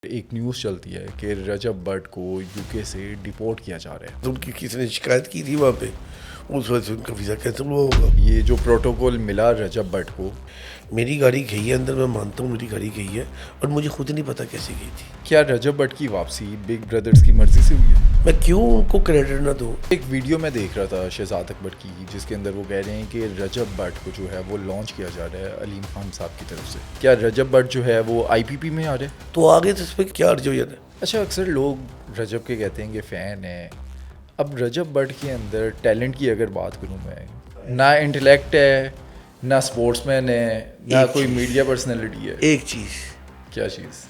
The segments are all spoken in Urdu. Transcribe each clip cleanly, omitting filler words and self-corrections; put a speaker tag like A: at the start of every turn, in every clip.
A: ایک نیوز چلتی ہے کہ رجب بٹ کو یو کے سے ڈیپورٹ کیا جا رہا ہے.
B: ان کی کسی نے شکایت کی تھی وہاں پہ، اس وجہ سے ان کا ویزا کینسل ہوا ہوگا.
A: یہ جو پروٹوکول ملا رجب بٹ کو،
B: میری گاڑی گئی ہے اندر، میں مانتا ہوں میری گاڑی گئی ہے، اور مجھے خود نہیں پتا کیسے گئی تھی.
A: کیا رجب بٹ کی واپسی بگ بردرز کی مرضی سے ہوئی ہے؟
B: میں کیوں ان کو کریڈٹ نہ دوں؟
A: ایک ویڈیو میں دیکھ رہا تھا شہزاد اکبر کی، جس کے اندر وہ کہہ رہے ہیں کہ رجب بٹ کو جو ہے وہ لانچ کیا جا رہا ہے علیم خان صاحب کی طرف سے. کیا رجب بٹ جو ہے وہ آئی پی پی میں آ رہے ہیں؟
B: تو آگے تو اس پہ کیا ارج ہو جانا ہے؟
A: اچھا، اکثر لوگ رجب کے کہتے ہیں کہ فین ہیں. اب رجب بٹ کے اندر ٹیلنٹ کی اگر بات کروں میں، نہ انٹلیکٹ ہے، نہ سپورٹس مین ہے، نہ کوئی میڈیا پرسنالٹی ہے.
B: ایک چیز،
A: کیا چیز؟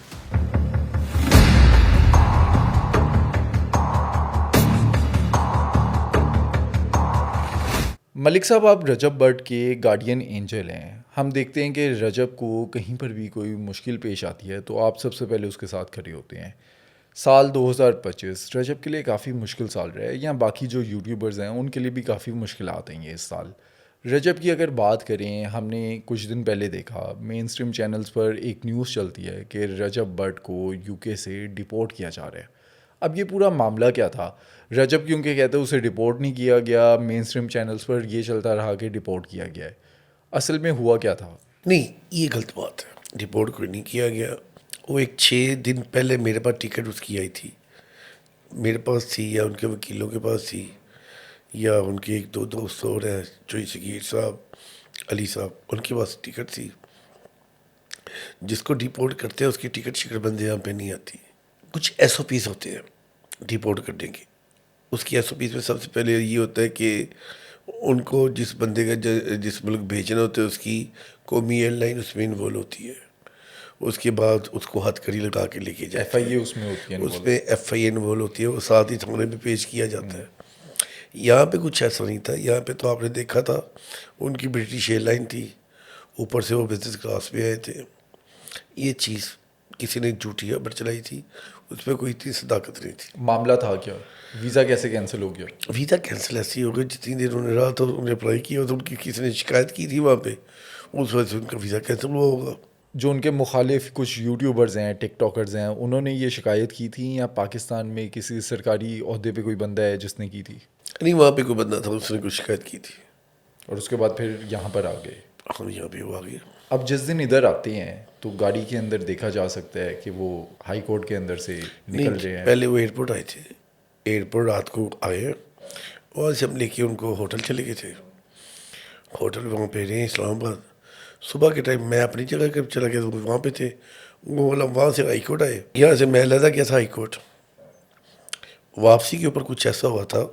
A: ملک صاحب، آپ رجب بٹ کے گارڈین اینجل ہیں. ہم دیکھتے ہیں کہ رجب کو کہیں پر بھی کوئی مشکل پیش آتی ہے تو آپ سب سے پہلے اس کے ساتھ کھڑے ہوتے ہیں. سال 2025 رجب کے لیے کافی مشکل سال رہا ہے، یا باقی جو یوٹیوبرز ہیں ان کے لیے بھی کافی مشکلات ہیں یہ اس سال. رجب کی اگر بات کریں، ہم نے کچھ دن پہلے دیکھا مین سٹریم چینلز پر ایک نیوز چلتی ہے کہ رجب بٹ کو یو کے سے ڈیپورٹ کیا جا رہا ہے. اب یہ پورا معاملہ کیا تھا؟ رجب کیونکہ کہتے ہیں اسے ڈیپورٹ نہیں کیا گیا، مین سٹریم چینلز پر یہ چلتا رہا کہ ڈیپورٹ کیا گیا ہے. اصل میں ہوا کیا تھا؟
B: نہیں یہ غلط بات ہے، رپورٹ کوئی نہیں کیا گیا. وہ ایک 6 دن پہلے میرے پاس ٹکٹ اس کی آئی تھی، میرے پاس تھی یا ان کے وکیلوں کے پاس تھی، یا ان کے ایک دو دوست اور ہیں چوئی شکیر صاحب، علی صاحب، ان کے پاس ٹکٹ تھی. جس کو ڈیپورٹ کرتے ہیں اس کی ٹکٹ شکر بندے یہاں پہ نہیں آتی. کچھ ایس او پیز ہوتے ہیں ڈیپورٹ کرنے کی. اس کی ایس او پیز میں سب سے پہلے یہ ہوتا ہے کہ ان کو جس بندے کا جس ملک بھیجنا ہوتا ہے اس کی قومی ایئر لائن اس میں انوالو ہوتی ہے. اس کے بعد اس کو ہتھ کڑی لگا کے لے کے
A: ایف
B: جاتے
A: آئی
B: ہیں.
A: اے اس میں ہوتی ہے
B: اس میں ایف آئی اے انوالو ہوتی ہے، وہ ساتھ ہی تھانے میں پیش کیا جاتا ہے. یہاں پہ کچھ ایسا نہیں تھا. یہاں پہ تو آپ نے دیکھا تھا ان کی برٹش ایئر لائن تھی، اوپر سے وہ بزنس کلاس میں آئے تھے. یہ چیز کسی نے جھوٹی خبر چلائی تھی، اس پہ کوئی اتنی صداقت نہیں تھی.
A: معاملہ تھا کیا؟ ویزا کیسے کینسل ہو گیا؟
B: ویزا کینسل ایسی ہو گئی، جتنی دیر انہوں نے رہا تھا انہوں نے اپلائی کیا تو ان کی کسی نے شکایت کی تھی وہاں پہ، اس وجہ سے ان کا ویزا کینسل ہوا ہوگا.
A: جو ان کے مخالف کچھ یوٹیوبرز ہیں، ٹک ٹاکرز ہیں، انہوں نے یہ شکایت کی تھی، یا پاکستان میں کسی سرکاری عہدے پہ کوئی بندہ ہے جس نے کی تھی؟
B: نہیں وہاں پہ کوئی بندہ تھا، اس نے کوئی شکایت کی تھی.
A: اور اس کے بعد پھر یہاں پر آ گئے.
B: ہم یہاں پہ وہ آ گئے.
A: اب جس دن ادھر آتے ہیں تو گاڑی کے اندر دیکھا جا سکتا ہے کہ وہ ہائی کورٹ کے اندر سے نکل رہے ہیں.
B: پہلے وہ ایئرپورٹ آئے تھے، ایئرپورٹ رات کو آئے، وہاں سے ہم لے کے ان کو ہوٹل چلے گئے تھے. ہوٹل وہاں پہ رہے اسلام آباد. صبح کے ٹائم میں اپنی جگہ کے چلا گیا تو وہاں پہ تھے. وہ مطلب وہاں سے ہائی کورٹ آئے، یہاں سے میں علیحدہ گیا تھا ہائی کورٹ. واپسی کے اوپر کچھ ایسا ہوا تھا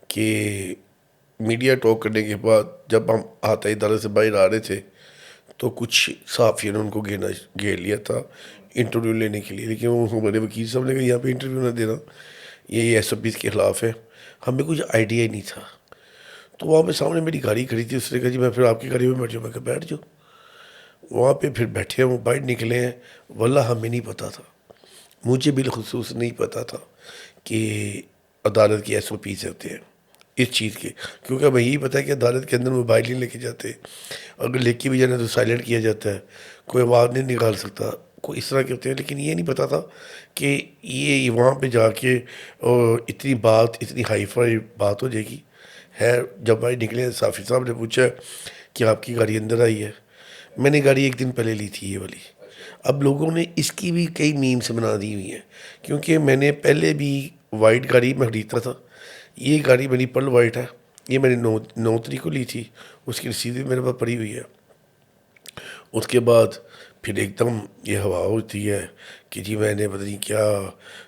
B: کہ میڈیا ٹاک کرنے کے بعد جب ہم آتے عدالت سے باہر آ رہے تھے تو کچھ صحافیوں نے ان کو گھیر لیا تھا انٹرویو لینے کے لیے. لیکن وہ ہمارے وکیل صاحب نے کہا یہاں پہ انٹرویو نہ دینا، یہ ایس او پیز کے خلاف ہے. ہمیں کچھ آئیڈیا ہی نہیں تھا. تو وہاں پہ سامنے میری گاڑی کھڑی تھی، اس نے کہا جی میں پھر آپ کی گاڑی میں بیٹھ جاؤں. میں کہا بیٹھ جاؤ. وہاں پہ پھر بیٹھے ہم باہر نکلے ہیں. واللہ ہمیں نہیں پتا تھا، مجھے بالخصوص نہیں پتا تھا کہ عدالت کی ایس او پیز ہوتے ہیں اس چیز کے. کیونکہ ہمیں یہی پتہ ہے کہ عدالت کے اندر موبائل نہیں لے کے جاتے، اگر لے کے بھی جانا تو سائلنٹ کیا جاتا ہے، کوئی آواز نہیں نکال سکتا، کوئی اس طرح کے ہوتے ہیں. لیکن یہ نہیں پتا تھا کہ یہ وہاں پہ جا کے اتنی بات، اتنی ہائی فائی بات ہو جائے گی. ہے جب بھائی نکلے صافی صاحب نے پوچھا کہ آپ کی گاڑی اندر آئی ہے. میں نے گاڑی ایک دن پہلے لی تھی یہ والی. اب لوگوں نے اس کی بھی کئی میمز بنا دی ہوئی ہیں، کیونکہ میں نے پہلے بھی وائٹ گاڑی میں خریدتا تھا. یہ گاڑی میری پرل وائٹ ہے، یہ میں نے 9 تاریخ کو لی تھی، اس کی رسید بھی میرے پاس پڑی ہوئی ہے. اس کے بعد پھر ایک دم یہ ہوا ہوتی ہے کہ جی میں نے پتہ نہیں کیا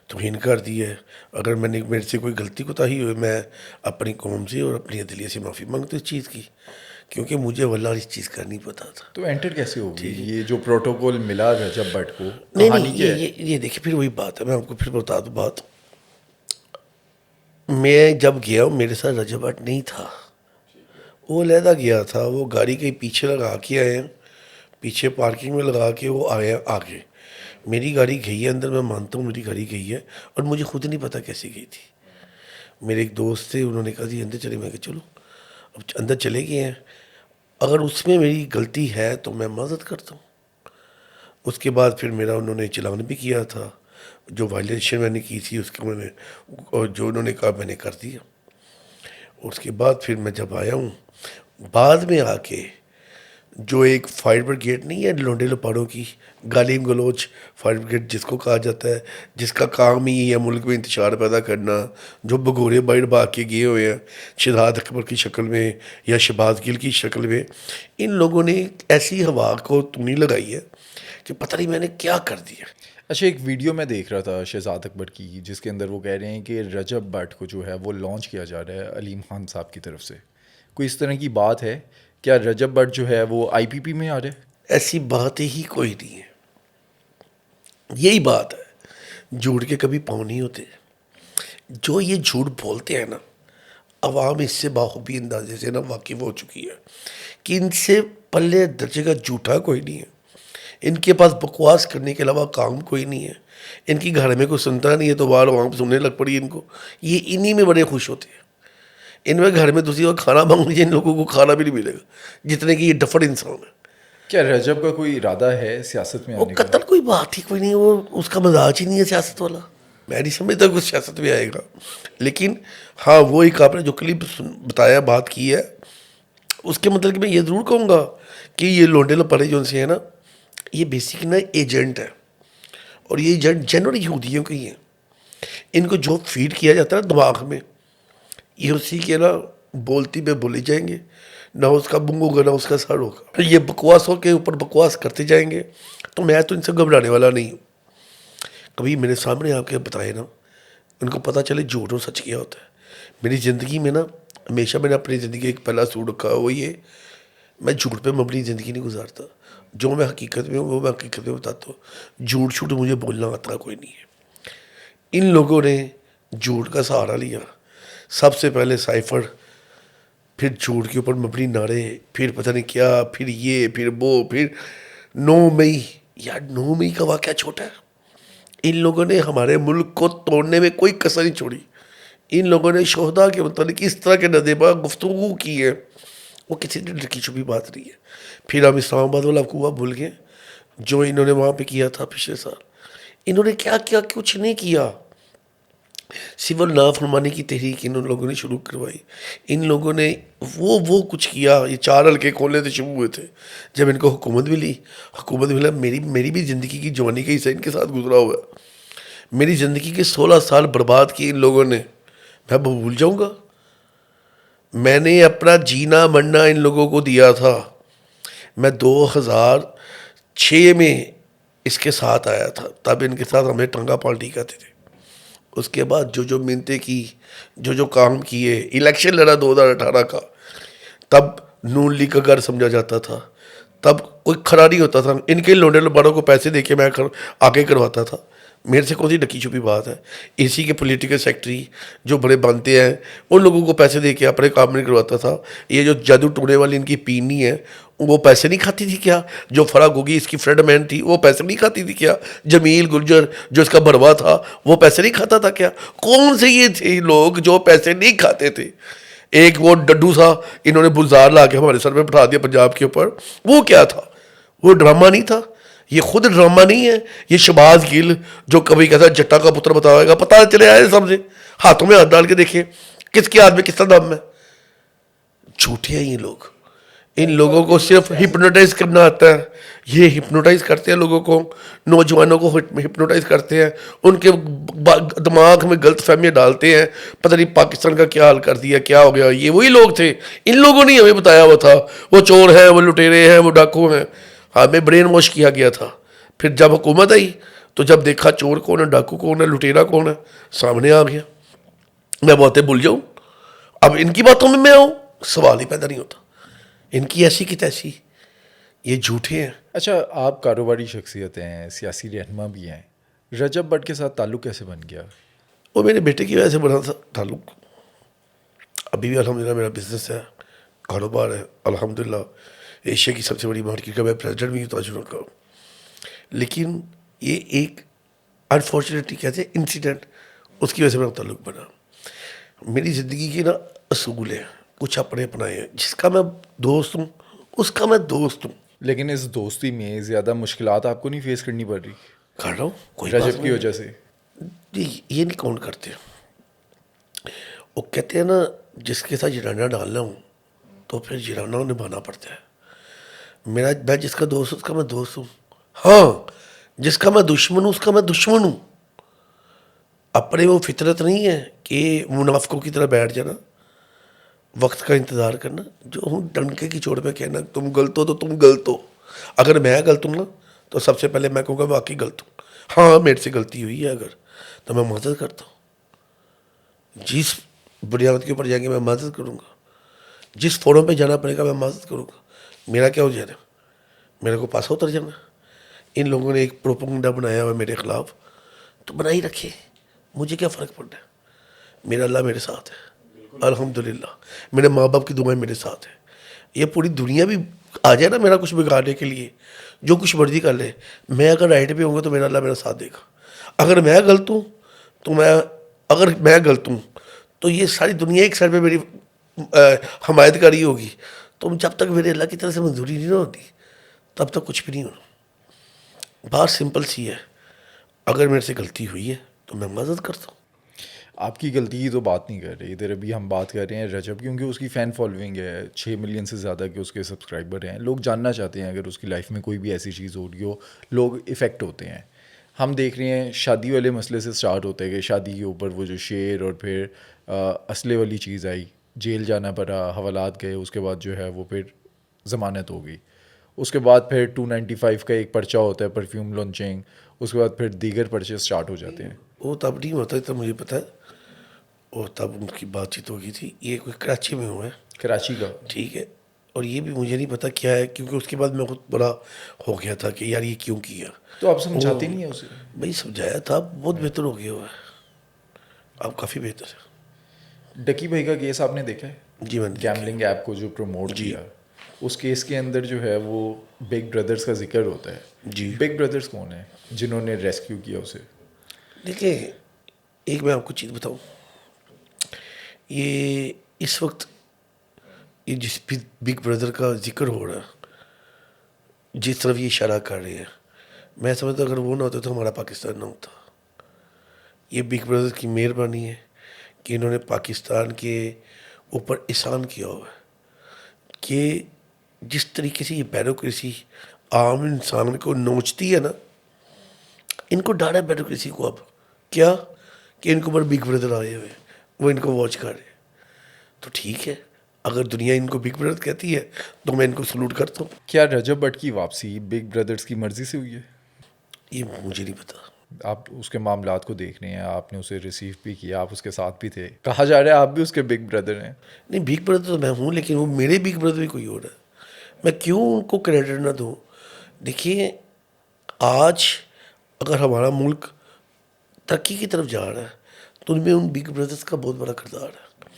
B: توہین کر دی ہے. اگر میرے سے کوئی غلطی کوتاہی ہوئی، میں اپنی قوم سے اور اپنی عدلیہ سے معافی مانگتا اس چیز کی، کیونکہ مجھے واللہ اس چیز کا نہیں پتا تھا.
A: تو انٹر کیسے ہوگی یہ جو پروٹوکول ملا رجب بٹ کو؟
B: نہیں
A: کہانی کیا ہے؟
B: یہ دیکھیں پھر وہی بات ہے، میں آپ کو پھر بتا دوں بات. میں جب گیا ہوں میرے ساتھ رجب بٹ نہیں تھا، وہ علیحدہ گیا تھا. وہ گاڑی کے پیچھے لگا کے آئے ہیں، پیچھے پارکنگ میں لگا کے وہ آئے آگے. میری گاڑی گئی ہے اندر، میں مانتا ہوں میری گاڑی گئی ہے، اور مجھے خود نہیں پتا کیسے گئی تھی. میرے ایک دوست تھے، انہوں نے کہا جی اندر چلے. میں کہا چلو. اب اندر چلے گئے ہیں، اگر اس میں میری غلطی ہے تو میں معذرت کرتا ہوں. اس کے بعد پھر میرا انہوں نے چلان بھی کیا تھا، جو وائلیشن میں نے کی تھی اس کو میں نے، اور جو انہوں نے کہا میں نے کر دیا. اس کے بعد پھر میں جب آیا ہوں بعد میں آ کے، جو ایک فائر بریگیڈ نہیں ہے لونڈے لپاڑوں کی، گالیم گلوچ فائر بریگیڈ جس کو کہا جاتا ہے، جس کا کام ہی ہے ملک میں انتشار پیدا کرنا، جو بگورے باہر بھاگ کے گئے ہوئے ہیں شہزاد اکبر کی شکل میں یا شہباز گل کی شکل میں، ان لوگوں نے ایسی ہوا کو تونی لگائی ہے کہ پتہ نہیں میں نے کیا کر دیا.
A: اچھا، ایک ویڈیو میں دیکھ رہا تھا شہزاد اکبر کی، جس کے اندر وہ کہہ رہے ہیں کہ رجب بٹ کو جو ہے وہ لانچ کیا جا رہا ہے علیم خان صاحب کی طرف سے. کوئی اس طرح کی بات ہے؟ کیا رجب بٹ جو ہے وہ آئی پی پی میں آ رہا ہے؟
B: ایسی بات ہی کوئی نہیں ہے. یہی بات ہے، جھوٹ کے کبھی پاؤں نہیں ہوتے. جو یہ جھوٹ بولتے ہیں نا، عوام اس سے باخوبی اندازے سے نا واقف ہو چکی ہے کہ ان سے پلے درجے کا جھوٹا کوئی نہیں ہے. ان کے پاس بکواس کرنے کے علاوہ کام کوئی نہیں ہے. ان کی گھر میں کوئی سنتا نہیں ہے تو باہر وہاں پہ سننے لگ پڑی ان کو. یہ انہی میں بڑے خوش ہوتے ہیں. ان میں گھر میں دوسری وقت کھانا مانگ لیجیے، ان لوگوں کو کھانا بھی نہیں ملے گا، جتنے کہ یہ ڈفر انسان ہے.
A: کیا رجب کا کوئی ارادہ ہے سیاست میں
B: وہ
A: آنے کا؟
B: قتل کوئی بات ہی کوئی نہیں، وہ اس کا مزاج ہی نہیں ہے سیاست والا. میں نہیں سمجھتا کچھ سیاست میں آئے گا. لیکن ہاں وہ ایک آپ نے جو کلپ بتایا، بات کی ہے، اس کے مطلب کہ میں یہ ضرور کہوں گا کہ یہ لونڈے لپڑے جو ان سے ہیں نا، یہ بیسک نا ایجنٹ ہے. اور یہ ایجنٹ جنرل یہودیوں کے ہی ہیں. ان کو جو فیڈ کیا جاتا ہے نا دماغ میں، یہ اسی کے نا بولتی پہ بولے جائیں گے، نہ اس کا بنگ ہوگا نہ اس کا سر ہوگا. یہ بکواسوں کے اوپر بکواس کرتے جائیں گے. تو میں تو ان سے گھبرانے والا نہیں ہوں. کبھی میرے سامنے آ کے بتائے نا، ان کو پتہ چلے جھوٹ اور سچ کیا ہوتا ہے. میری زندگی میں نا ہمیشہ میں نے اپنی زندگی ایک پہلا اصول رکھا ہے، وہ یہ: میں جھوٹ پہ مبنی زندگی نہیں گزارتا. جو میں حقیقت میں ہوں وہ میں حقیقت میں بتاتا ہوں. جھوٹ چھوٹ مجھے بولنا آتا کوئی نہیں ہے. ان لوگوں نے جھوٹ کا سہارا لیا. سب سے پہلے سائفر، پھر جھوٹ کے اوپر مبنی نعرے، پھر پتہ نہیں کیا، پھر یہ، پھر وہ، پھر 9 مئی. یار 9 مئی کا واقعہ چھوٹا ہے. ان لوگوں نے ہمارے ملک کو توڑنے میں کوئی کسر نہیں چھوڑی. ان لوگوں نے شہداء کے متعلق اس طرح کے ندیبہ گفتگو کی ہے، وہ کسی نے ڈرکی چھپی بات نہیں ہے. پھر ہم اسلام آباد والا کنواں بھول گئے جو انہوں نے وہاں پہ کیا تھا پچھلے سال. انہوں نے کیا کیا؟ کچھ نہیں کیا. سول نافرمانی کی تحریک ان لوگوں نے شروع کروائی. ان لوگوں نے وہ کچھ کیا. یہ 4 حلقے کھولنے سے شروع ہوئے تھے. جب ان کو حکومت ملا، میری بھی زندگی کی جوانی کا حصہ ان کے ساتھ گزرا ہوا ہے. میری زندگی کے 16 سال برباد کیے ان لوگوں نے. میں بھول جاؤں گا؟ میں نے اپنا جینا مرنا ان لوگوں کو دیا تھا. میں 2006 میں اس کے ساتھ آیا تھا، تب ان کے ساتھ ہمیں ٹنگا پالٹی کہتے تھے. اس کے بعد جو منتیں کی، جو کام کیے، الیکشن لڑا 2018 کا، تب نون لیگ کا گھر سمجھا جاتا تھا. تب کوئی کھڑا نہیں ہوتا تھا. ان کے لونڈے لباڑوں کو پیسے دے کے میں آگے کرواتا تھا. میرے سے کون سی ڈکی چھپی بات ہے؟ اسی کے پولیٹیکل سیکٹری جو بڑے بنتے ہیں ان لوگوں کو پیسے دے کے اپنے کام نہیں کرواتا تھا. یہ جو جادو ٹونے والی ان کی پینی ہے، وہ پیسے نہیں کھاتی تھی کیا؟ جو فرا گوگی اس کی فرینڈ مین تھی، وہ پیسے نہیں کھاتی تھی کیا؟ جمیل گلجر جو اس کا بڑوا تھا، وہ پیسے نہیں کھاتا تھا کیا؟ کون سے یہ تھے لوگ جو پیسے نہیں کھاتے تھے؟ ایک وہ ڈڈو تھا، انہوں نے بلزار لا کے ہمارے سر پہ بٹھا دیا پنجاب کے اوپر. وہ کیا تھا؟ وہ ڈرامہ نہیں تھا؟ یہ خود ڈرامہ نہیں ہے؟ یہ شہباز گل جو کبھی کہتا ہے جٹا کا پتر بتاوے گا، پتہ چلے آئے سب سے. ہاتھوں میں ہاتھ ڈال کے دیکھیں کس کے ہاتھ میں کس کا دم ہے. جھوٹے ہیں یہ لوگ. ان لوگوں کو صرف ہپنوٹائز کرنا آتا ہے. یہ ہپنوٹائز کرتے ہیں لوگوں کو، نوجوانوں کو ہپنوٹائز کرتے ہیں، ان کے دماغ میں غلط فہمیاں ڈالتے ہیں. پتہ نہیں پاکستان کا کیا حال کر دیا، کیا ہو گیا. یہ وہی لوگ تھے. ان لوگوں نے ہمیں بتایا ہوا تھا وہ چور ہیں، وہ لٹیرے ہیں، وہ ڈاکو ہیں. ہمیں برین واش کیا گیا تھا. پھر جب حکومت آئی تو جب دیکھا چور کون ہے، ڈاکو کون ہے، لٹیرا کون ہے، سامنے آ گیا. میں باتیں بھول جاؤں؟ اب ان کی باتوں میں میں آؤں؟ سوال ہی پیدا نہیں ہوتا. ان کی ایسی کی تیسی. یہ جھوٹے ہیں.
A: اچھا، آپ کاروباری شخصیت ہیں، سیاسی رہنما بھی ہیں. رجب بٹ کے ساتھ تعلق کیسے بن گیا؟
B: وہ میرے بیٹے کی وجہ سے بنا تھا تعلق. ابھی بھی الحمدللہ میرا بزنس ہے، کاروبار ہے الحمدللہ. ایشیا کی سب سے بڑی مارکیٹ کا میں پریزیڈنٹ بھی ہوں تاجروں کا. لیکن یہ ایک انفارچونیٹلی کہتے ہیں انسیڈنٹ، اس کی وجہ سے میرا تعلق بنا. میری زندگی کی نا اصول ہے، کچھ اپنے اپنائے ہیں. جس کا میں دوست ہوں اس کا میں دوست ہوں.
A: لیکن اس دوستی میں زیادہ مشکلات آپ کو نہیں فیس کرنی پڑ رہی؟
B: کر رہا ہوں کوئی بات
A: رجب کی وجہ سے؟
B: نہیں، یہ نہیں کاؤنٹ کرتے. وہ کہتے ہیں نا جس کے ساتھ جرانہ ڈالنا ہوں تو پھر جرانہ نبھانا پڑتا ہے. میں جس کا دوست ہوں اس کا میں دوست ہوں. ہاں جس کا میں دشمن ہوں اس کا میں دشمن ہوں. اپنے وہ فطرت نہیں ہے کہ منافقوں کی طرح بیٹھ جانا، وقت کا انتظار کرنا. جو ہوں ڈنکے کی چوٹ پہ کہنا تم غلط ہو تو تم غلط ہو. اگر میں غلط ہوں نا تو سب سے پہلے میں کہوں گا واقعی غلط ہوں. ہاں میرے سے غلطی ہوئی ہے اگر، تو میں معذرت کرتا ہوں. جس بنیاد کے اوپر جائیں گے میں معذرت کروں گا. جس فورم پہ جانا پڑے گا میں معذرت کروں گا. میرا کیا ہو جانا، میرے کو پاسا اتر جانا. ان لوگوں نے ایک پروپگنڈا بنایا ہوا میرے خلاف، تو بنا ہی رکھے، مجھے کیا فرق پڑنا ہے. میرا اللہ میرے ساتھ ہے الحمدللہ. میرے ماں باپ کی دعائیں میرے ساتھ ہیں. یہ پوری دنیا بھی آ جائے نا میرا کچھ بگاڑنے کے لیے، جو کچھ مرضی کر لے، میں اگر رائٹ پہ ہوں گا تو میرا اللہ میرا ساتھ دے گا. اگر میں غلط ہوں تو اگر میں غلط ہوں تو یہ ساری دنیا ایک سائڈ پہ میری حمایت کاری ہوگی. تو جب تک میرے اللہ کی طرف سے منظوری نہیں ہوتی تب تک کچھ بھی نہیں ہونا. بات سمپل سی ہے. اگر میرے سے غلطی ہوئی ہے تو میں معذرت کرتا ہوں.
A: آپ کی غلطی کی تو بات نہیں کر رہے ادھر، ابھی ہم بات کر رہے ہیں رجب، کیونکہ اس کی فین فالوئنگ ہے 6 ملین سے زیادہ کے اس کے سبسکرائبر ہیں. لوگ جاننا چاہتے ہیں اگر اس کی لائف میں کوئی بھی ایسی چیز ہو رہی ہو، لوگ افیکٹ ہوتے ہیں. ہم دیکھ رہے ہیں شادی والے مسئلے سے سٹارٹ ہوتا ہے کہ شادی کے اوپر وہ جو شعر اور پھر اسلحے والی چیز آئی، جیل جانا پڑا، حوالات گئے، اس کے بعد جو ہے وہ پھر ضمانت ہو گئی. اس کے بعد پھر 295 کا ایک پرچہ ہوتا ہے پرفیوم لانچنگ، اس کے بعد پھر دیگر پرچے سٹارٹ ہو جاتے ہیں.
B: وہ تب نہیں ہوتا تو مجھے پتا ہے. اور تب ان کی بات چیت ہو گئی تھی. یہ کوئی کراچی میں ہوا ہے،
A: کراچی کا.
B: ٹھیک ہے. اور یہ بھی مجھے نہیں پتا کیا ہے، کیونکہ اس کے بعد میں خود بڑا ہو گیا تھا کہ یار یہ کیوں کیا.
A: تو آپ سمجھاتے نہیں ہیں اسے؟
B: بھائی سمجھایا تھا، بہت بہتر ہو گیا ہوا ہے اب، کافی بہتر ہے.
A: ڈکی بھائی کا کیس آپ نے دیکھا ہے؟
B: جی میں نے
A: گیملنگ ایپ کو جو پروموٹ
B: جی
A: کیا، اس کیس کے اندر جو ہے وہ بگ بردرز کا ذکر ہوتا ہے.
B: جی.
A: بگ بردرز کون ہیں جنہوں نے ریسکیو کیا اسے؟
B: دیکھیں ایک میں آپ کو چیز بتاؤں، یہ اس وقت یہ جس بھی بگ بردر کا ذکر ہو رہا ہے، جس طرف یہ اشارہ کر رہے ہیں، میں سمجھتا اگر وہ نہ ہوتا تو ہمارا پاکستان نہ ہوتا. یہ بگ بردر کی مہربانی ہے کہ انہوں نے پاکستان کے اوپر احسان کیا ہوا ہے کہ جس طریقے سے یہ بیوروکریسی عام انسان کو نوچتی ہے نا، ان کو ڈالا بیوروکریسی کو. اب کیا کہ ان کے اوپر بگ بردر آئے ہوئے، وہ ان کو واچ کر رہے ہیں. تو ٹھیک ہے، اگر دنیا ان کو بگ بردر کہتی ہے تو میں ان کو سلوٹ کرتا ہوں.
A: کیا رجب بٹ کی واپسی بگ بردرز کی مرضی سے ہوئی ہے؟
B: یہ مجھے نہیں پتا.
A: آپ اس کے معاملات کو دیکھ رہے ہیں، آپ نے اسے ریسیو بھی کیا، آپ اس کے ساتھ بھی تھے، کہا جا رہا ہے آپ بھی اس کے بگ بردر ہیں.
B: نہیں بگ بردر تو میں ہوں، لیکن وہ میرے بگ بردر بھی کوئی اور ہے. میں کیوں ان کو کریڈٹ نہ دوں؟ دیکھیے آج اگر ہمارا ملک ترقی کی طرف جا رہا ہے تو ان میں ان بگ بردرز کا بہت بڑا کردار ہے.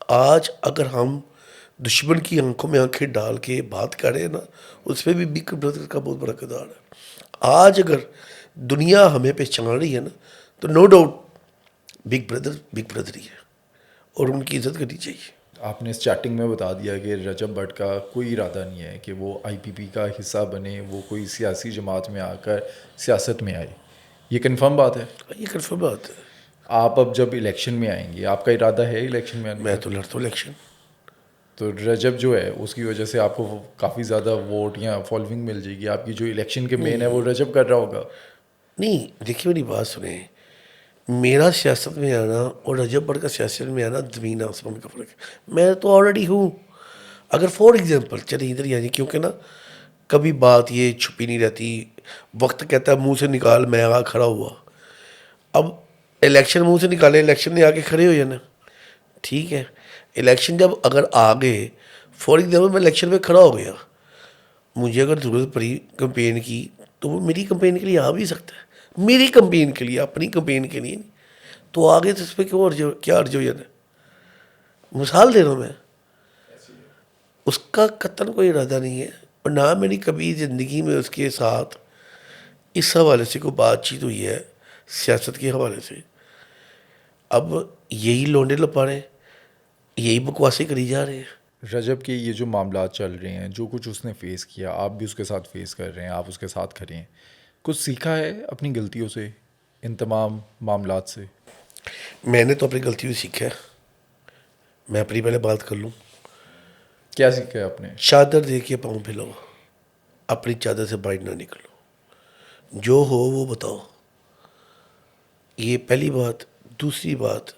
B: آج اگر ہم دشمن کی آنکھوں میں آنکھیں ڈال کے بات کریں نا، اس پہ بھی بگ بردر کا بہت بڑا کردار ہے. آج اگر دنیا ہمیں پہچان رہی ہے نا تو no doubt big brother he ہے، اور ان کی عزت کرنی چاہیے.
A: آپ نے اسٹارٹنگ میں بتا دیا کہ رجب بٹ کا کوئی ارادہ نہیں ہے کہ وہ آئی پی پی کا حصہ بنے، وہ کوئی سیاسی جماعت میں آ کر سیاست میں آئے. یہ کنفرم بات ہے؟
B: یہ کنفرم بات ہے.
A: آپ اب جب الیکشن میں آئیں گے، آپ کا ارادہ ہے الیکشن میں آنے
B: میں
A: کا؟
B: تو لڑتا ہوں الیکشن.
A: تو رجب جو ہے اس کی وجہ سے آپ کو کافی زیادہ ووٹ یا فالوئنگ مل جائے گی. آپ کی جو الیکشن کے مین ہے وہ رجب کر رہا ہوگا.
B: نہیں دیکھیے میری بات سنیں، میرا سیاست میں آنا اور رجب بٹ کا سیاست میں آنا زمین آسمان کا فرق ہے. میں تو آلریڈی ہوں. اگر فار ایگزامپل چلے ادھر ہی آ جائیں، کیونکہ نا کبھی بات یہ چھپی نہیں رہتی. وقت کہتا ہے منہ سے نکال، میں آ کھڑا ہوا. اب الیکشن منہ سے نکالے، الیکشن نے آ کے کھڑے ہو جانا. ٹھیک ہے، الیکشن جب اگر آ گئے، فار ایگزامپل میں الیکشن میں کھڑا ہو گیا، مجھے اگر ضرورت پڑی کمپین کی تو وہ میری کمپین کے لیے آ بھی سکتا ہے. میری کمپین کے لیے، اپنی کمپین کے لیے نہیں. تو آگے تو اس پہ کیا عرض ہو جانا ہے؟ مثال دے رہا ہوں میں. اس کا قطعاً کوئی ارادہ نہیں ہے، اور نہ میری کبھی زندگی میں اس کے ساتھ اس حوالے سے کوئی بات چیت ہوئی ہے سیاست کے حوالے سے. اب یہی لونڈے لپاڑے، یہی بکواسیں کری جا رہے ہیں.
A: رجب کے یہ جو معاملات چل رہے ہیں، جو کچھ اس نے فیس کیا، آپ بھی اس کے ساتھ فیس کر رہے ہیں، آپ اس کے ساتھ کھڑے ہیں. کچھ سیکھا ہے اپنی غلطیوں سے ان تمام معاملات سے؟
B: میں نے تو اپنی غلطیوں سے سیکھا ہے. میں اپنی پہلے بات کر لوں.
A: کیا سیکھا ہے آپ نے؟
B: چادر دے کے پاؤں پھیلاؤ, اپنی چادر سے باہر نہ نکلو, جو ہو وہ بتاؤ. یہ پہلی بات. دوسری بات,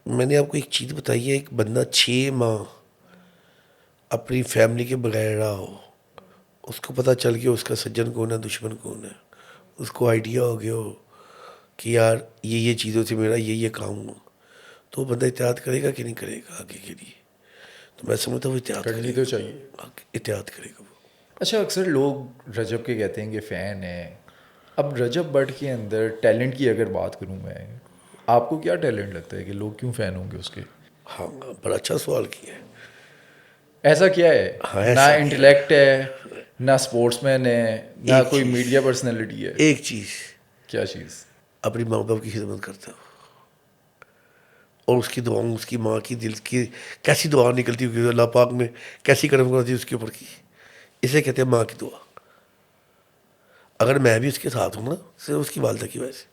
B: میں نے آپ کو ایک چیز بتائی ہے, ایک بندہ 6 ماہ اپنی فیملی کے بغیر رہا ہو, اس کو پتہ چل گیا اس کا سجن کون ہے, دشمن کون ہے, اس کو آئیڈیا ہو گیا ہو کہ یار یہ چیزوں سے میرا یہ کام ہو, تو وہ بندہ احتیاط کرے گا کہ نہیں کرے گا آگے کے لیے؟ تو میں سمجھتا ہوں احتیاط
A: کرنی
B: کرے
A: تو
B: گا,
A: چاہیے.
B: احتیاط کرے گا وہ.
A: اچھا, اکثر لوگ رجب کے کہتے ہیں کہ فین ہیں. اب رجب بٹ کے اندر ٹیلنٹ کی اگر بات کروں میں, آپ کو کیا ٹیلنٹ لگتا ہے کہ لوگ کیوں فین ہوں گے اس کے؟
B: ہاں, بڑا اچھا سوال کیا ہے.
A: ایسا کیا ہے؟
B: ہاں
A: نہ
B: ایسا کیا ہے.
A: انٹلیکٹ ہے, نہ اسپورٹس مین ہے, نہ
B: ایک
A: کوئی
B: چیز,
A: میڈیا پرسنالٹی ہے.
B: ایک چیز,
A: کیا چیز؟
B: اپنی ماں باپ کی خدمت کرتا ہو, اور اس کی دعاؤں, اس کی ماں کی دل کی کیسی دعا نکلتی ہوگی اللہ پاک نے کیسی کرم کرتی اس کے اوپر کی. اسے کہتے ہیں ماں کی دعا. اگر میں بھی اس کے ساتھ ہوں نا, صرف اس کی والدہ کی وجہ سے,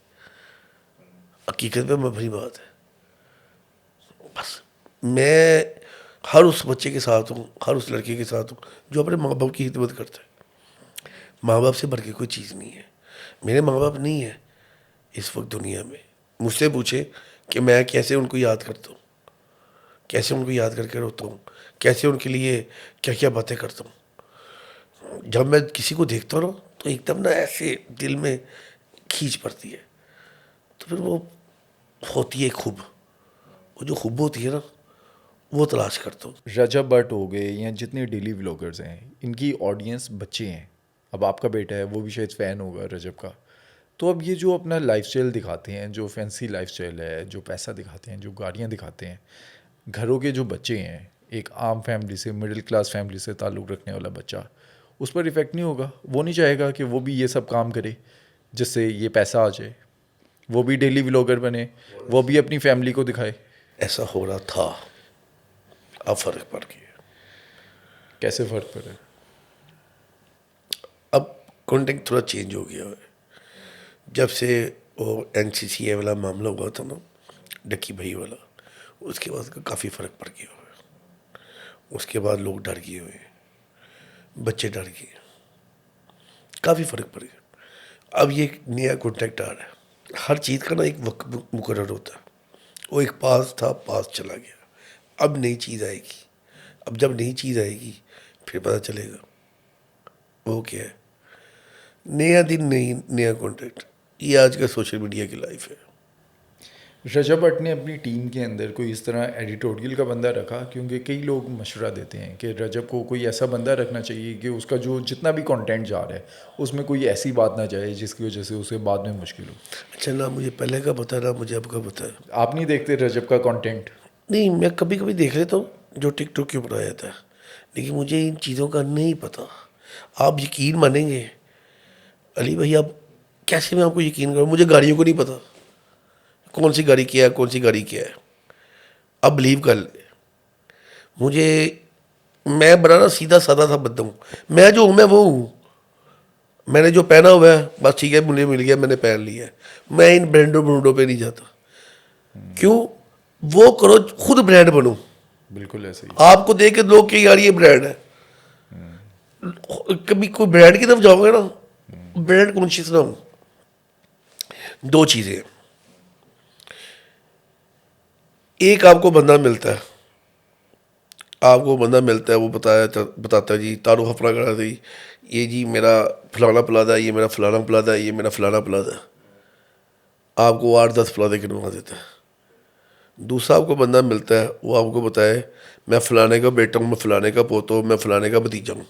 B: حقیقت میں بڑی بات ہے. بس میں ہر اس بچے کے ساتھ ہوں, ہر اس لڑکے کے ساتھ ہوں جو اپنے ماں باپ کی خدمت کرتا ہے. ماں باپ سے بڑھ کے کوئی چیز نہیں ہے. میرے ماں باپ نہیں ہیں اس وقت دنیا میں. مجھ سے پوچھے کہ میں کیسے ان کو یاد کرتا ہوں, کیسے ان کو یاد کر کے روتا ہوں, کیسے ان کے لیے کیا کیا باتیں کرتا ہوں. جب میں کسی کو دیکھتا ہوں نا, تو ایک دم نا ایسے دل میں کھینچ پڑتی ہے. تو پھر وہ ہوتی ہے خوب, وہ جو خوب ہوتی ہے نا, وہ تلاش کرتا ہوں.
A: رجب بٹ ہو گئے یا جتنے ڈیلی ولاگرز ہیں, ان کی آڈینس بچے ہیں. اب آپ کا بیٹا ہے, وہ بھی شاید فین ہوگا رجب کا. تو اب یہ جو اپنا لائف اسٹائل دکھاتے ہیں, جو فینسی لائف اسٹائل ہے, جو پیسہ دکھاتے ہیں, جو گاڑیاں دکھاتے ہیں, گھروں کے جو بچے ہیں, ایک عام فیملی سے, مڈل کلاس فیملی سے تعلق رکھنے والا بچہ, اس پر افیکٹ نہیں ہوگا؟ وہ نہیں چاہے گا کہ وہ بھی یہ سب کام کرے جس سے یہ پیسہ آ جائے, وہ بھی ڈیلی ولاگر بنے, وہ بھی اپنی فیملی کو دکھائے؟
B: ایسا ہو رہا تھا, اب فرق پڑ گیا.
A: کیسے فرق پڑے؟
B: اب کانٹیکٹ تھوڑا چینج ہو گیا ہے. جب سے وہ NCCA والا معاملہ ہوا تھا نا, ڈکی بھائی والا, اس کے بعد کافی فرق پڑ گیا ہوا ہے. اس کے بعد لوگ ڈر گئے ہوئے, بچے ڈر گئے, کافی فرق پڑ گیا. اب یہ ایک نیا کانٹیکٹ آ رہا ہے. ہر چیز کا نا ایک وقت مقرر ہوتا ہے. وہ ایک پاس تھا, پاس چلا گیا. اب نئی چیز آئے گی. اب جب نئی چیز آئے گی پھر پتہ چلے گا وہ کیا ہے. نیا دن, نیا کانٹیکٹ. یہ آج کا سوشل میڈیا کی لائف ہے.
A: رجب بٹ نے اپنی ٹیم کے اندر کوئی اس طرح ایڈیٹوریل کا بندہ رکھا؟ کیونکہ کئی لوگ مشورہ دیتے ہیں کہ رجب کو کوئی ایسا بندہ رکھنا چاہیے کہ اس کا جو جتنا بھی کانٹینٹ جا رہا ہے اس میں کوئی ایسی بات نہ جائے جس کی وجہ سے اسے بعد میں مشکل ہو.
B: اچھا, نہ مجھے پہلے کا پتہ, نہ مجھے اب کا پتہ ہے.
A: آپ نہیں دیکھتے رجب کا کانٹینٹ؟
B: نہیں, میں کبھی کبھی دیکھ لیتا ہوں جو ٹک ٹاک کے اوپر آیا تھا, لیکن مجھے ان چیزوں کا نہیں پتہ. آپ یقین مانیں گے علی بھائی, اب کیسے میں آپ کو یقین کروں؟ مجھے گاڑیوں کو نہیں پتہ, کون سی گاڑی کیا ہے, کون سی گاڑی کیا ہے. اب بلیو کر لیں مجھے, میں بڑا نا سیدھا سادہ سا بندہ ہوں. میں جو ہوں میں وہ ہوں. میں نے جو پہنا ہوا ہے بس ٹھیک ہے, مجھے مل گیا, میں نے پہن لیا ہے. میں ان برانڈوں پہ نہیں جاتا. کیوں؟ وہ کرو, خود برانڈ بنو.
A: بالکل ایسے ہی.
B: آپ کو دیکھ کے لوگ کہ یار یہ برانڈ ہے. کبھی کوئی برانڈ کی طرف جاؤ گے نا, برانڈ کانشیس نہ ہو. دو چیزیں, ایک آپ کو بندہ ملتا ہے, وہ بتاتا ہے جی تعارف اپنا کرا دی, یہ جی میرا فلانا پلادا ہے, یہ میرا فلانا پلادا ہے, یہ میرا فلانا پلادا ہے. آپ کو 8-10 پلادے گنوا دیتا ہے. دوسرا آپ کو بندہ ملتا ہے, وہ آپ کو بتائے میں فلانے کا بیٹا ہوں, میں فلانے کا پوتا ہوں, میں فلانے کا بھتیجا ہوں.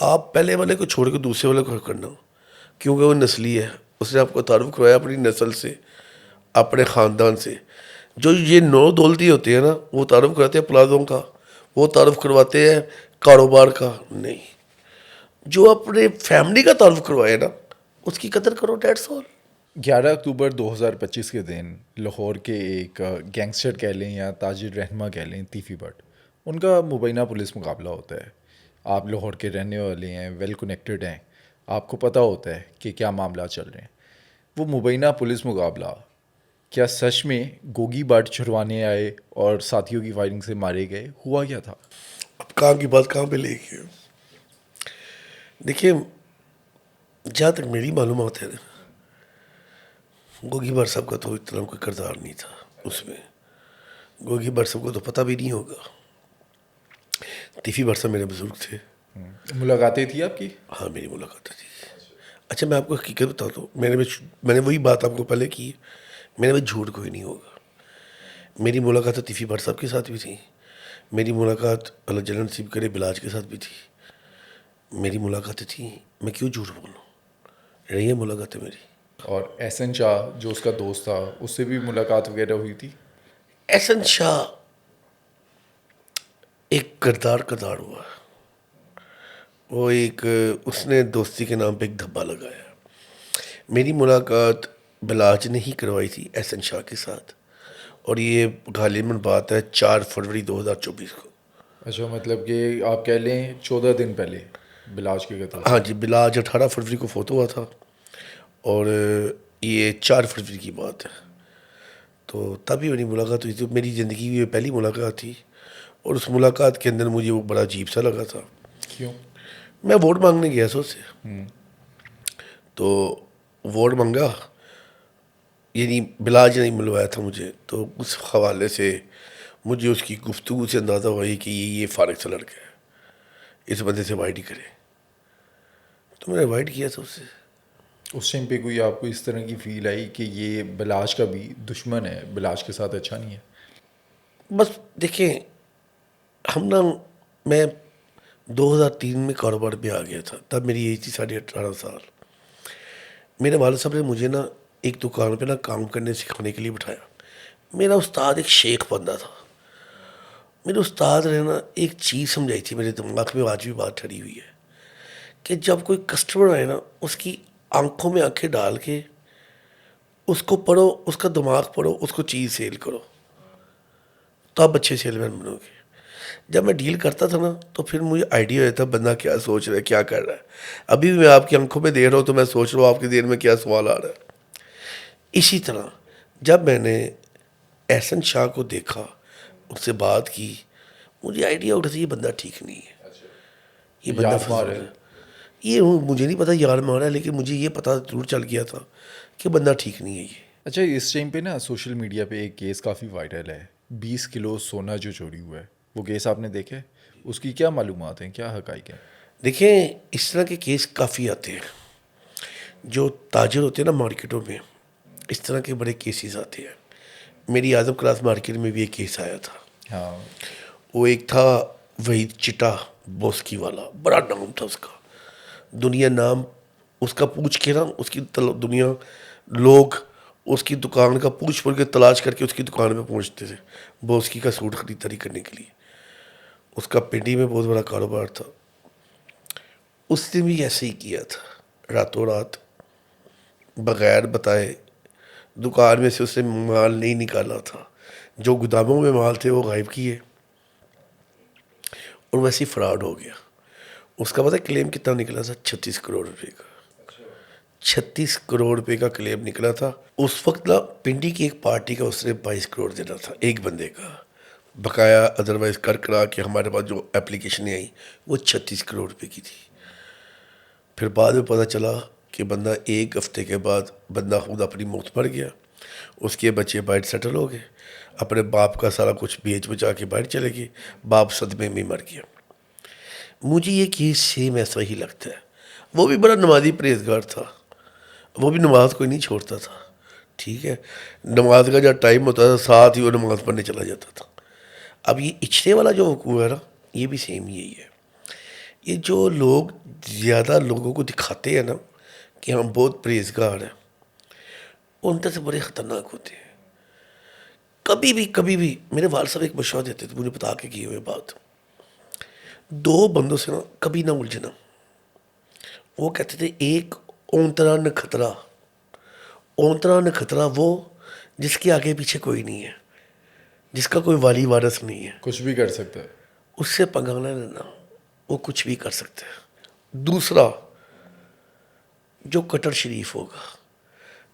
B: آپ پہلے والے کو چھوڑ کے دوسرے والے کو کرنا, کیونکہ وہ نسلی ہے. اس نے آپ کو تعارف کروایا اپنی نسل سے, اپنے خاندان سے. جو یہ نو دولتی ہوتے ہیں نا, وہ تعارف کراتے ہیں پلادوں کا, وہ تعارف کرواتے ہیں کاروبار کا نہیں. جو اپنے فیملی کا تعارف کروائے نا, اس کی قدر کرو. ڈیٹس آل.
A: 11 اکتوبر 2025 کے دن لاہور کے ایک گینگسٹر کہہ لیں یا تاجر رہنما کہہ لیں, تیفی بٹ, ان کا مبینہ پولیس مقابلہ ہوتا ہے. آپ لاہور کے رہنے والے ہیں, ویل کنیکٹڈ ہیں, آپ کو پتہ ہوتا ہے کہ کیا معاملات چل رہے ہیں. وہ مبینہ پولیس مقابلہ کیا سچ میں گوگی بٹ چھڑوانے آئے اور ساتھیوں کی فائرنگ سے مارے گئے؟ ہوا کیا تھا؟
B: اب کہاں کی بات کہاں پہ لے گئے. دیکھیے جہاں تک میری معلومات ہے نا, گوگی بٹ صاحب کا تو اتنا کوئی کردار نہیں تھا اس میں. گوگی بٹ صاحب کو تو پتہ بھی نہیں ہوگا. تیفی بٹ صاحب میرے بزرگ تھے.
A: ملاقاتیں تھی آپ کی؟
B: ہاں میری ملاقات تھی. اچھا میں آپ کو حقیقت بتاتا ہوں, میں نے وہی بات آپ کو پہلے کی, میرے میں جھوٹ کوئی نہیں ہوگا. میری ملاقات تیفی بٹ صاحب کے ساتھ بھی تھی, میری ملاقات اللہ جلن نصیب کرے بلاج کے ساتھ بھی تھی, میری ملاقاتیں تھیں. میں کیوں جھوٹ بولوں, رہی ہے ملاقاتیں میری.
A: اور احسن شاہ جو اس کا دوست تھا, اس سے بھی ملاقات وغیرہ ہوئی تھی؟
B: احسن شاہ ایک کردار ہوا. وہ ایک اس نے دوستی کے نام پہ ایک دھبا لگایا. میری ملاقات بلاج نے ہی کروائی تھی احسن شاہ کے ساتھ, اور یہ غالباً بات ہے 4 فروری 2024 کو.
A: اچھا, مطلب کہ آپ کہہ لیں 14 دن پہلے بلاج کے قتل
B: ہاں
A: سے.
B: جی, بلاج 18 فروری کو فوت ہوا تھا, اور یہ 4 فروری کی بات ہے. تو تبھی میری ملاقات ہوئی تھی. میری زندگی کی یہ پہلی ملاقات تھی, اور اس ملاقات کے اندر مجھے وہ بڑا عجیب سا لگا تھا.
A: کیوں؟
B: میں ووٹ مانگنے گیا سو سے, تو ووٹ مانگا, یعنی بلاج نہیں ملوایا تھا مجھے. تو اس حوالے سے مجھے اس کی گفتگو سے اندازہ ہوا کہ یہ فارغ سا لڑکا ہے, اس بندے سے وائٹ ہی کرے. تو میں نے وائٹ کیا تھا اس سے.
A: اس ٹائم پہ کوئی آپ کو اس طرح کی فیل آئی کہ یہ بلاج کا بھی دشمن ہے, بلاج کے ساتھ اچھا نہیں ہے؟
B: بس دیکھیں, ہم نا, میں 2003 میں کاروبار پہ آ گیا تھا. تب میری ایج تھی 18.5 سال. میرے والد صاحب نے مجھے نا ایک دکان پہ نا کام کرنے سکھانے کے لیے بٹھایا. میرا استاد ایک شیخ بندہ تھا. میرے استاد نے نا ایک چیز سمجھائی تھی, میرے دماغ میں آج بھی بات ٹھہری ہوئی ہے, کہ جب کوئی کسٹمر آئے نا, اس کی آنکھوں میں آنکھیں ڈال کے اس کو پڑھو, اس کا دماغ پڑھو, اس کو چیز سیل کرو, تو آپ اچھے سیل مین بنو گے. جب میں ڈیل کرتا تھا نا, تو پھر مجھے آئیڈیا ہوتا بندہ کیا سوچ رہا ہے, کیا کر رہا ہے. ابھی بھی میں آپ کی آنکھوں میں دیکھ رہا ہوں, تو میں سوچ رہا ہوں آپ کی دیر میں کیا سوال آ رہا ہے. اسی طرح جب میں نے احسن شاہ کو دیکھا, اس سے بات کی, مجھے آئیڈیا اٹھا تھا یہ بندہ ٹھیک نہیں ہے, یہ بندہ
A: یار مار
B: فضول
A: ہے.
B: ہے. یہ مجھے نہیں پتا یار مارا ہے, لیکن مجھے یہ پتا ضرور چل گیا تھا کہ بندہ ٹھیک نہیں ہے یہ.
A: اچھا, اس ٹائم پہ نا سوشل میڈیا پہ ایک کیس کافی وائرل ہے, 20 کلو سونا جو چوری ہوا ہے. وہ کیس آپ نے دیکھا ہے؟ اس کی کیا معلومات ہیں, کیا حقائق ہیں؟
B: دیکھیں, اس طرح کے کیس کافی آتے ہیں. جو تاجر ہوتے ہیں نا مارکیٹوں میں, اس طرح کے بڑے کیسز آتے ہیں. میری اعظم کلاس مارکیٹ میں بھی ایک کیس آیا تھا.
A: ہاں,
B: وہ ایک تھا وحید چٹا بوسکی والا, بڑا نام تھا اس کا. دنیا نام اس کا پوچھ کے نا, اس کی دنیا لوگ اس کی دکان کا پوچھ پڑھ کے تلاش کر کے اس کی دکان پہ پہنچتے تھے بوسکی کا سوٹ خریداری کرنے کے لیے. اس کا پنڈی میں بہت بڑا کاروبار تھا. اس نے بھی ایسے ہی کیا تھا, راتوں رات بغیر بتائے دکان میں سے اس نے مال نہیں نکالا تھا. جو گوداموں میں مال تھے وہ غائب کیے, اور ویسے ہی فراڈ ہو گیا. اس کا پتہ کلیم کتنا نکلا تھا؟ 36 کروڑ روپے کا. 36 کروڑ روپے کا کلیم نکلا تھا. اس وقت نا پنڈی کی ایک پارٹی کا اس نے 22 کروڑ دینا تھا ایک بندے کا, بقایا ادروائز کرا کے ہمارے پاس جو اپلیکیشنیں آئیں وہ 36 کروڑ روپے کی تھی. پھر بعد میں پتہ چلا کہ بندہ ایک ہفتے کے بعد بندہ خود اپنی موت مر گیا. اس کے بچے باہر سیٹل ہو گئے, اپنے باپ کا سارا کچھ بیچ بچا کے باہر چلے گئے, باپ صدمے میں مر گیا. مجھے یہ کیس سیم ایسا ہی لگتا ہے. وہ بھی بڑا نمازی پرہیزگار تھا, وہ بھی نماز کوئی نہیں چھوڑتا تھا, ٹھیک ہے. نماز کا جب ٹائم ہوتا تھا ساتھ ہی وہ نماز پڑھنے چلا جاتا تھا. اب یہ اچھلے والا جو وقوع ہے نا, یہ بھی سیم یہی ہے. یہ جو لوگ زیادہ لوگوں کو دکھاتے ہیں نا کہ ہم بہت پرہیزگار ہیں, ان سے بڑے خطرناک ہوتے ہیں. کبھی بھی میرے والد صاحب ایک مشورہ دیتے تھے, مجھے بتا کے کیے ہوئے بات, 2 بندوں سے نا کبھی نہ الجھنا. وہ کہتے تھے ایک اونترا نکھترا. اونترا نکھترا وہ جس کے آگے پیچھے کوئی نہیں ہے, جس کا کوئی والی وارث نہیں ہے,
A: کچھ بھی کر سکتا ہے.
B: اس سے پنگا نہ لینا. وہ کچھ بھی کر سکتے ہیں. دوسرا, جو کٹر شریف ہوگا,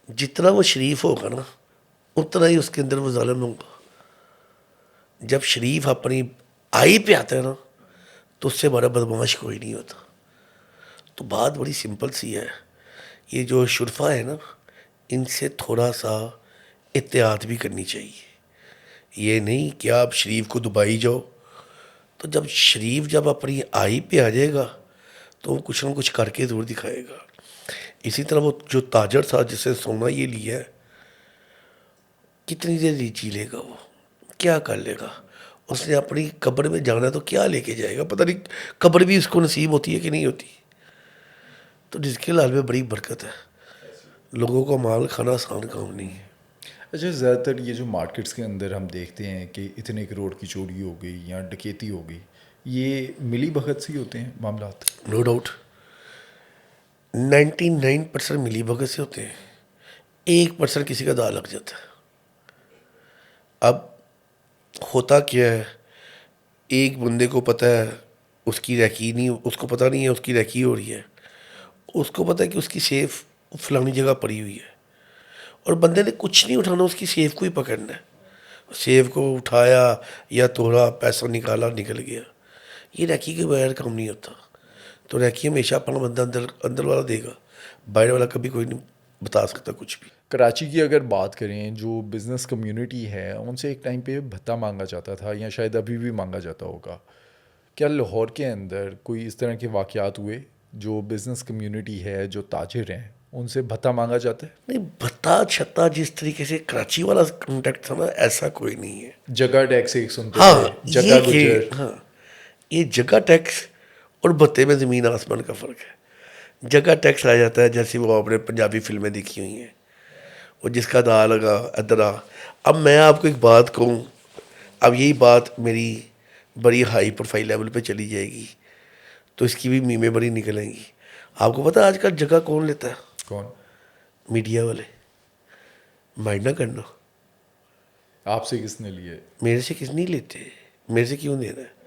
B: جتنا وہ شریف ہوگا نا اتنا ہی اس کے اندر وہ ظالم ہوگا. جب شریف اپنی آئی پہ آتا ہے نا تو اس سے بڑا بدماش کوئی نہیں ہوتا. تو بات بڑی سمپل سی ہے, یہ جو شرفا ہے نا ان سے تھوڑا سا احتیاط بھی کرنی چاہیے. یہ نہیں کہ آپ شریف کو دبائی جاؤ, تو جب شریف جب اپنی آئی پہ آ جائے گا تو وہ کچھ نہ کچھ کر کے ضرور دکھائے گا. اسی طرح وہ جو تاجر تھا جس سے سونا یہ لیا ہے, کتنی دیر جی لے گا, وہ کیا کر لے گا؟ اس نے اپنی قبر میں جانا تو کیا لے کے جائے گا, پتہ نہیں قبر بھی اس کو نصیب ہوتی ہے کہ نہیں ہوتی. تو رزق حلال میں بڑی برکت ہے, لوگوں کو مال کھانا آسان کام نہیں ہے.
A: اچھا, زیادہ تر یہ جو مارکیٹس کے اندر ہم دیکھتے ہیں کہ اتنے کروڑ کی چوری ہو گئی یا ڈکیتی ہو گئی, یہ ملی بھگت سے ہی ہوتے ہیں معاملات؟
B: نو ڈاؤٹ 99% ملی بھگت سے ہوتے ہیں, 1% کسی کا داغ لگ جاتا ہے. اب ہوتا کیا ہے, ایک بندے کو پتہ ہے اس کی ریکی نہیں, اس کو پتہ نہیں ہے اس کی ریکی ہو رہی ہے, اس کو پتہ ہے کہ اس کی سیف فلانی جگہ پڑی ہوئی ہے, اور بندے نے کچھ نہیں اٹھانا, اس کی سیف کو ہی پکڑنا ہے. سیف کو اٹھایا یا توڑا, پیسہ نکالا, نکل گیا. یہ ریکی کے بغیر کام نہیں ہوتا. تو ریکی ہمیشہ اپنا بندہ اندر والا دے گا, باہر والا کبھی کوئی نہیں بتا سکتا کچھ بھی.
A: کراچی کی اگر بات کریں, جو بزنس کمیونٹی ہے ان سے ایک ٹائم پہ بھتہ مانگا جاتا تھا, یا شاید ابھی بھی مانگا جاتا ہوگا. کیا لاہور کے اندر کوئی اس طرح کے واقعات ہوئے جو بزنس کمیونٹی ہے, جو تاجر ہیں, ان سے بھتہ مانگا جاتا ہے؟
B: نہیں, بھتا چھتا جس طریقے سے کراچی والا کانٹیکٹ تھا نا, ایسا کوئی نہیں ہے.
A: جگہ ٹیکس ایک سنتے
B: ہاں
A: تھے,
B: یہ
A: جگہ
B: کہ
A: گجر.
B: ہاں یہ جگہ ٹیکس اور بھتے میں زمین آسمان کا فرق ہے. جگہ ٹیکس آ جاتا ہے جیسے وہ آپ نے پنجابی فلمیں دیکھی ہوئی ہیں, وہ جس کا دا لگا ادھر آ. اب میں آپ کو ایک بات کہوں, اب یہی بات میری بڑی ہائی پروفائل لیول پہ چلی جائے گی تو اس کی بھی میمیں بڑی نکلیں گی. آپ کو پتہ ہے آج کل جگہ کون لیتا ہے؟
A: کون؟
B: میڈیا والے. مائنڈ نہ کرنا,
A: آپ سے کس نے لیے؟
B: میرے سے کس نہیں لیتے, میرے سے کیوں دینا ہے؟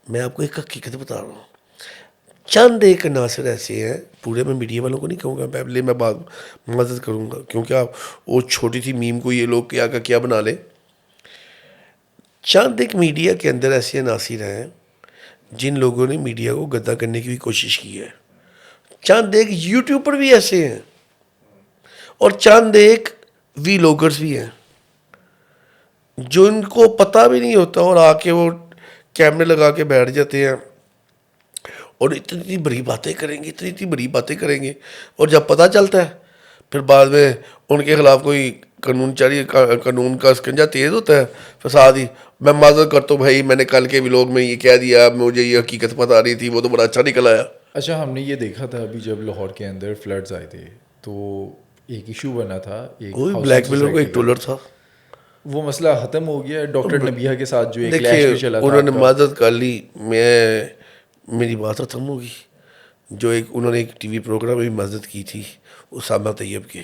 B: میں آپ کو ایک حقیقت بتا رہا ہوں. چند ایک عناصر ایسے ہیں, پورے میں میڈیا والوں کو نہیں کہوں گا, پہلے میں بات مدد کروں گا کیونکہ آپ وہ چھوٹی سی میم کو یہ لوگ کیا کا کیا بنا لیں. چند ایک میڈیا کے اندر ایسے عناصر ہیں جن لوگوں نے میڈیا کو گدا کرنے کی بھی کوشش کی ہے. چند ایک یوٹیوب پر بھی ایسے ہیں, اور چند ایک وی لوگرز بھی ہیں جو ان کو پتہ بھی نہیں ہوتا اور آ کے وہ کیمرے لگا کے بیٹھ جاتے ہیں اور اتنی بڑی باتیں کریں گے, اتنی بڑی باتیں کریں گے, اور جب پتہ چلتا ہے پھر بعد میں ان کے خلاف کوئی قانون کا سکنجا تیز ہوتا ہے, فساد ہی. میں معذرت کرتا ہوں بھائی, میں نے کل کے ولاگ میں یہ کہہ دیا, مجھے یہ حقیقت پتہ آ رہی تھی, وہ تو بڑا اچھا نکل آیا.
A: اچھا, ہم نے یہ دیکھا تھا ابھی جب لاہور کے اندر فلڈز آئے تھے تو ایک ایشو بنا تھا, ایک
B: وہ بھی
A: ہاؤسنگ
B: بلیک میلر کو
A: سوسائٹی
B: ایک
A: کا.
B: ٹولر تھا.
A: وہ مسئلہ ختم ہو گیا ڈاکٹر نبیہ کے ساتھ جو ایک
B: دیکھیے
A: کلیش بھی چلا تھا
B: انہوں
A: آپ
B: نے
A: کا.
B: معذرت کر لی, میری بات ختم ہوگی. جو انہوں نے ایک ٹی وی پروگرام میں بھی معذرت کی تھی اسامہ طیب کے,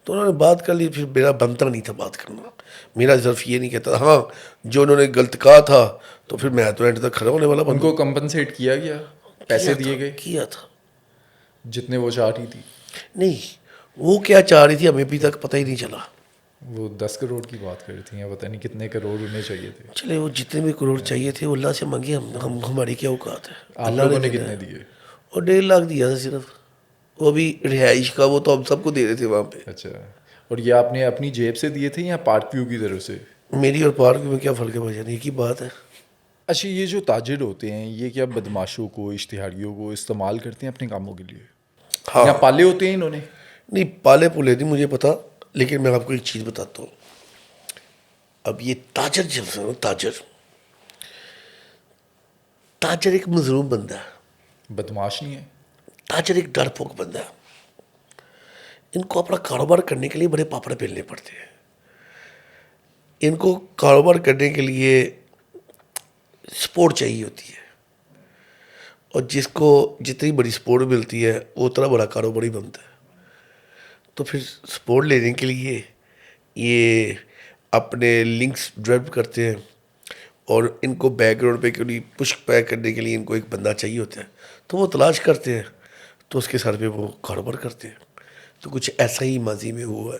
B: تو انہوں نے بات کر لی. پھر میرا بنتا نہیں تھا بات کرنا, میرا ظرف یہ نہیں کہتا. ہاں جو انہوں نے غلط کہا تھا تو پھر میں تو اینڈ تک کھڑا ہونے والا
A: ان
B: بندہ.
A: کو کمپنسیٹ کیا گیا, پیسے دیے گئے
B: کیا تھا
A: جتنے وہ چاہ رہی تھی؟
B: نہیں, وہ کیا چاہ رہی تھی ہمیں ابھی تک پتہ ہی نہیں چلا.
A: وہ 10 کروڑ کی بات کر رہی تھیں, یا پتہ نہیں کتنے کروڑ انہیں چاہیے تھے.
B: چلے وہ جتنے بھی کروڑ چاہیے تھے وہ اللہ سے مانگے, ہم ہماری کیا اوقات ہے.
A: آپ
B: اللہ
A: لوگوں نے
B: دینا
A: کتنے
B: ہے.
A: دیے؟
B: اور 1.5 لاکھ دیا تھا صرف, وہ بھی رہائش کا, وہ تو ہم سب کو دے رہے تھے وہاں پہ.
A: اچھا, اور یہ آپ نے اپنی جیب سے دیے تھے یا پارک ویو کی طرف سے؟
B: میری اور پارک میں کیا فرق ہے بھائی جان, ایک ہی بات ہے.
A: اچھا, یہ جو تاجر ہوتے ہیں یہ کیا بدماشوں کو, اشتہاریوں کو استعمال کرتے ہیں اپنے کاموں کے لیے,
B: ہاں
A: یا پالے ہوتے ہیں انہوں نے؟
B: نہیں, پالے پولے نہیں مجھے پتا, لیکن میں آپ کو ایک چیز بتاتا ہوں. اب یہ تاجر جب ہے نا, تاجر ایک مظلوم بندہ ہے,
A: بدماش نہیں ہے؟
B: تاجر ایک ڈر پھونک بندہ ہے. ان کو اپنا کاروبار کرنے کے لیے بڑے پاپڑ بیلنے پڑتے ہیں. ان کو کاروبار کرنے کے لیے سپورٹ چاہیے ہوتی ہے, اور جس کو جتنی بڑی سپورٹ ملتی ہے وہ اتنا بڑا کاروباری بنتا ہے. تو پھر سپورٹ لینے کے لیے یہ اپنے لنکس ڈیولپ کرتے ہیں, اور ان کو بیک گراؤنڈ پہ کیوں نہیں پش بیک کرنے کے لیے ان کو ایک بندہ چاہیے ہوتا ہے، تو وہ تلاش کرتے ہیں، تو اس کے سر پہ وہ کاروبار کرتے ہیں. تو کچھ ایسا ہی ماضی میں ہوا ہے.